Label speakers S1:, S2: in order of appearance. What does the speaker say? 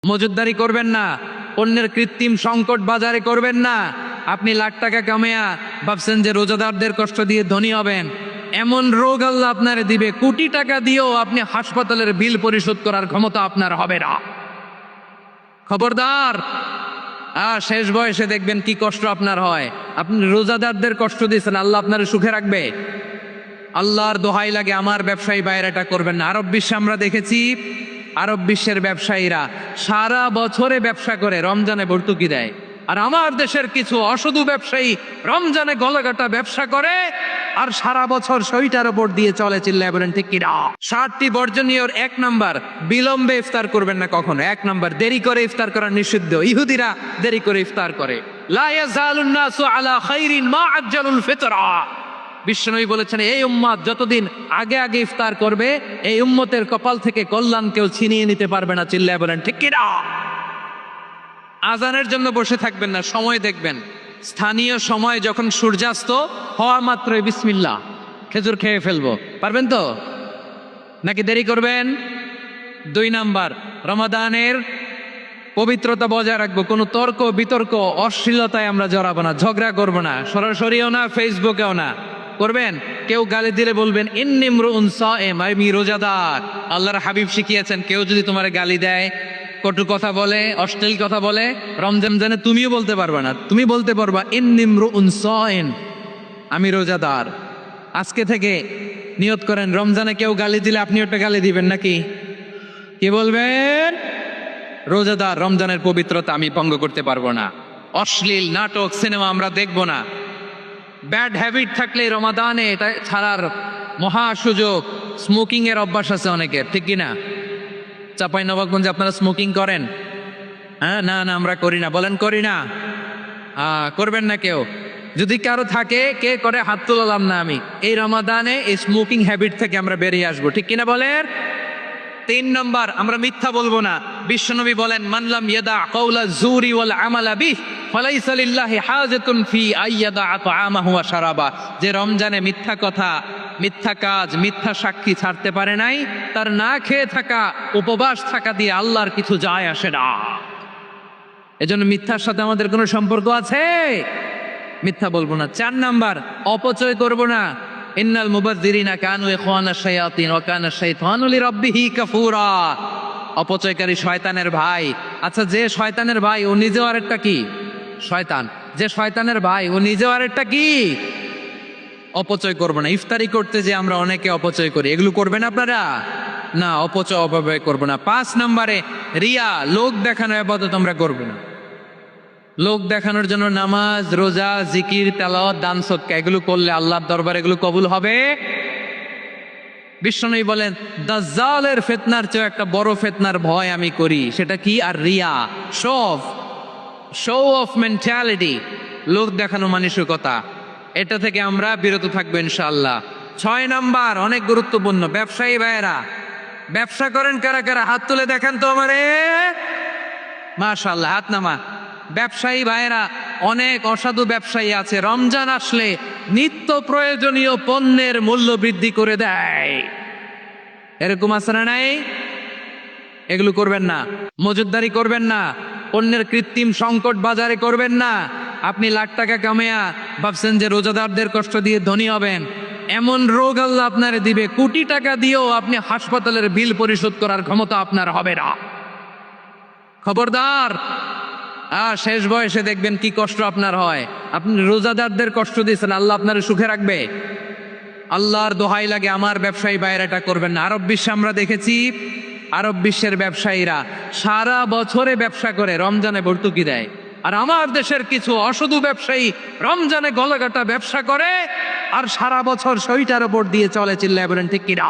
S1: মজুদদারি করবেন না, অন্যের কৃত্রিম সংকট বাজারে করবেন না। আপনি লাখ টাকা কামায়া ভাবছেন যে রোজাদারদের কষ্ট দিয়ে ধনী হবেন, এমন রোগ আল্লাহ আপনার দিবে, কোটি টাকা দিয়েও আপনি হাসপাতালের বিল পরিশোধ করার ক্ষমতা আপনার হবে না। খবরদার। শেষ বয়সে দেখবেন কি কষ্ট আপনার হয়। আপনি রোজাদারদের কষ্ট দিয়েছেন, আল্লাহ আপনার সুখে রাখবে? আল্লাহর দোহাই লাগে, আমার ব্যবসায়ী ভাইয়েরা এটা করবেন না। আরব বিশ্বে আমরা দেখেছি, আরব বিশ্বের ব্যবসায়ীরা সারা বছরে ব্যবসা করে, রমজানে ভর্তুকি দেয়। আর আমার দেশের কিছু অসাধু ব্যবসায়ী রমজানে গলাকাটা ব্যবসা করে আর সারা বছর সইটার উপর দিয়ে চলে। চিল্লায় বলেন ঠিক কিনা? 7টি বর্জনীয়। 1 নাম্বার, বিলম্বে ইফতার করবেন না কখনো। 1 নাম্বার, দেরি করে ইফতার করা নিষিদ্ধ। ইহুদিরা দেরি করে ইফতার করে। লা ইয়াজালুন নাসু আলা খাইরিন মা আজ্জালুল ফিতরা। বিশ্বনবী বলেছেন, এই উম্মত যতদিন আগে আগে ইফতার করবে, এই উম্মতের কপাল থেকে কল্যাণ কেউ ছিনিয়ে নিতে পারবে না। চিল্লায় বলেন ঠিক কিনা? আজানের জন্য বসে থাকবেন না, সময় দেখবেন। স্থানীয় সময় যখন সূর্যাস্ত হওয়া মাত্রই বিসমিল্লাহ, খেজুর খেয়ে ফেলবো। পারবেন তো নাকি দেরি করবেন? 2 নাম্বার, রমাদানের পবিত্রতা বজায় রাখবো। কোনো তর্ক বিতর্ক অশ্লীলতায় আমরা জড়াবো না, ঝগড়া করবো না, সরাসরিও না, ফেসবুকেও না। করবেন কেউ গালি দিলে বলবেন ইন্নী ইমরুউন সায়েম, আমি রোজাদার। আল্লাহর হাবিব শিখিয়েছেন, কেউ যদি তোমার গালি দেয়, কটু কথা বলে, অশ্লীল কথা বলে, রমজানে তুমিও বলতে পারবা না। তুমি বলতে পারবা ইন্নী ইমরুউন সায়েম, আমি রোজাদার। আজকে থেকে নিয়ত করেন, রমজানে কেউ গালি দিলে আপনি ওটা গালি দিবেন নাকি? কি বলবেন? রোজাদার, রমজানের পবিত্রতা আমি ভঙ্গ করতে পারবো না। অশ্লীল নাটক সিনেমা আমরা দেখবো না। ব্যাড হ্যাবিট থাকলে রমাদানে এটা ছাড়ার মহা সুযোগ। স্মোকিং এর অভ্যাস আছে অনেকের, ঠিক কিনা? চাঁপাইনবাবগঞ্জে আপনারা স্মোকিং করেন? হ্যাঁ, না না আমরা করি না। বলেন করি না? করবেন না কেউ? যদি কারো থাকে, কে করে হাত তুলালাম না আমি। এই রমাদানে এই স্মোকিং হ্যাবিট থেকে আমরা বেরিয়ে আসবো, ঠিক কিনা বলেন? 3 নম্বর, আমরা মিথ্যা বলবো না। বিশ্বনবী বলেন, মানলাম ইয়াদা কাওলা যুরি ওয়াল আমালা বিহি ফালাইসা লিল্লাহি হাজাতুন ফি আইয়াদা তাআমাহু ওয়া শারাবা। যে রমজানে মিথ্যা কথা, মিথ্যা কাজ, মিথ্যা সাক্ষী ছাড়তে পারে নাই, তার না খেয়ে থাকা, উপবাস থাকা দিয়ে আল্লাহর কিছু যায় আসে না। এজন্য মিথ্যার সাথে আমাদের কোনো সম্পর্ক আছে? মিথ্যা বলবো না। 4 নাম্বার, অপচয় করব না। ইন্নাল মুবাযযিরিনা কানু ইখওয়ানাশ শায়াতিন ওয়া কানা শাইতানু লিরাব্বিহি কাফুরা। অপচয়কারী শয়তানের ভাই। আচ্ছা, যে শয়তানের ভাই ও নিজেও আরেকটা কি? শয়তান। যে শয়তানের ভাই ও নিজেও আরেকটা কি? অপচয় করবো না। ইফতারি করতে যে আমরা অনেকে অপচয় করি, এগুলো করবেন আপনারা? না, অপচয় অপব্যয় করবো না। 5 নম্বরে, রিয়া, লোক দেখানো ইবাদত আমরা করবো না। লোক দেখানোর জন্য নামাজ, রোজা, জিকির, তেলাওয়াত, দান সদকা এগুলো করলে আল্লাহর দরবারে এগুলো কবুল হবে? বিশ্বনবী বলেন, দাজ্জালের ফিতনার চেয়ে একটা বড় ফিতনার ভয় আমি করি, সেটা কি? আর রিয়া, শো অফ মেন্টালিটি, লোক দেখানো মানসিকতা। এটা থেকে আমরা বিরত থাকবো ইনশাআল্লাহ। 6 নাম্বার, অনেক গুরুত্বপূর্ণ। ব্যবসায়ী ভাইয়েরা, ব্যবসা করেন কারা কারা? হাত তুলে দেখেন তো আমারে। মাশাআল্লাহ, হাত নামা। ব্যবসায়ী ভাইয়েরা, অনেক অসাধু ব্যবসায়ী আছে, রমজান আসলে নিত্য প্রয়োজনীয় পণ্যের মূল্য বৃদ্ধি করে দেয়। এরকম আছে না নাই? এগুলো করবেন না। মজুদদারি করবেন না, অন্যের কৃত্রিম সংকট বাজারে করবেন না। আপনি লাখ টাকা কামায়া ভাবছেন যে রোজাদারদের কষ্ট দিয়ে ধনী হবেন, এমন রোগ আল্লাহ আপনার দিবে, কোটি টাকা দিয়েও আপনি হাসপাতালের বিল পরিশোধ করার ক্ষমতা আপনার হবে না। খবরদার। শেষ বয়সে দেখবেন কি কষ্ট আপনার হয়। আপনি রোজাদারদের কষ্ট দিয়েছেন, আল্লাহ আপনার সুখে রাখবে? আল্লাহর দোহাই লাগে, আমার ব্যবসায়ী ভাইয়েরা এটা করবেন না। আরব বিশ্বে আমরা দেখেছি, আরব বিশ্বের ব্যবসায়ীরা সারা বছরে ব্যবসা করে, রমজানে ভর্তুকি দেয়। আর আমার দেশের কিছু অসাধু ব্যবসায়ী রমজানে গলাকাটা ব্যবসা করে আর সারা বছর সইটার উপর দিয়ে চলে। চিল্লায় বলেন ঠিক কিনা?